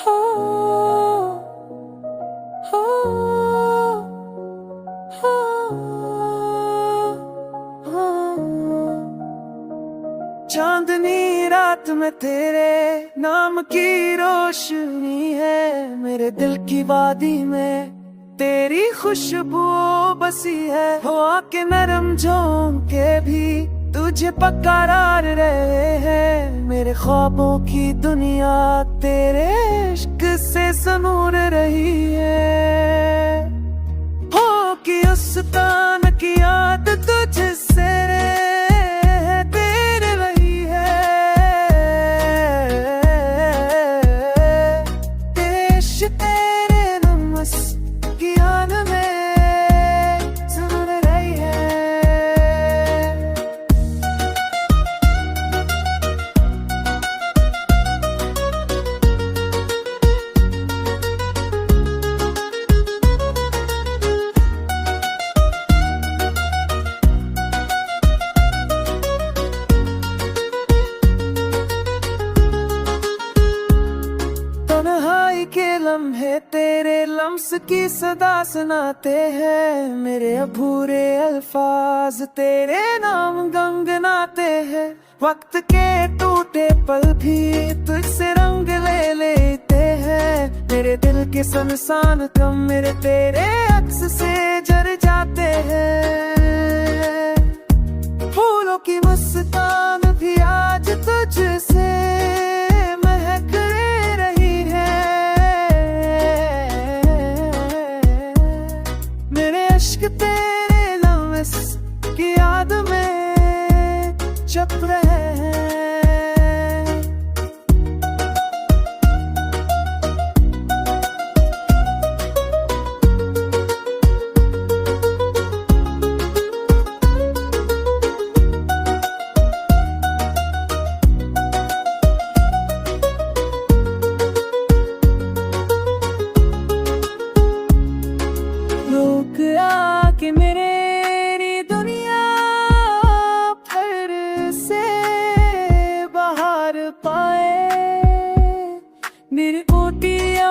हो हो हो हो। चांदनी रात में तेरे नाम की रोशनी है, मेरे दिल की वादी में तेरी खुशबू बसी है। हवा के नरम झोंके भी तुझे पकरार रहे हैं, मेरे ख्वाबों की दुनिया तेरे इश्क से सनूर रही है। हो कि उस तान की याद तुझसे तेरे रही है, देश तेरे नमस की याद में सनूर रही है। तन्हाई के लम्हे तेरे लम्स की सदा सुनाते हैं, मेरे अधूरे अल्फाज तेरे नाम गंगनाते हैं। वक्त के टूटे पल भी तुझसे रंग ले लेते हैं, मेरे दिल के सुनसान कम मेरे तेरे अक्स से जर जाते हैं। फूलों की मुस्कान भी आज तुझसे महक रही है, मेरे इश्क तेरे लम्स की याद में जप रहे हैं। लोग आके मेरी दुनिया फिर से बाहर पाए, मेरे ओटिया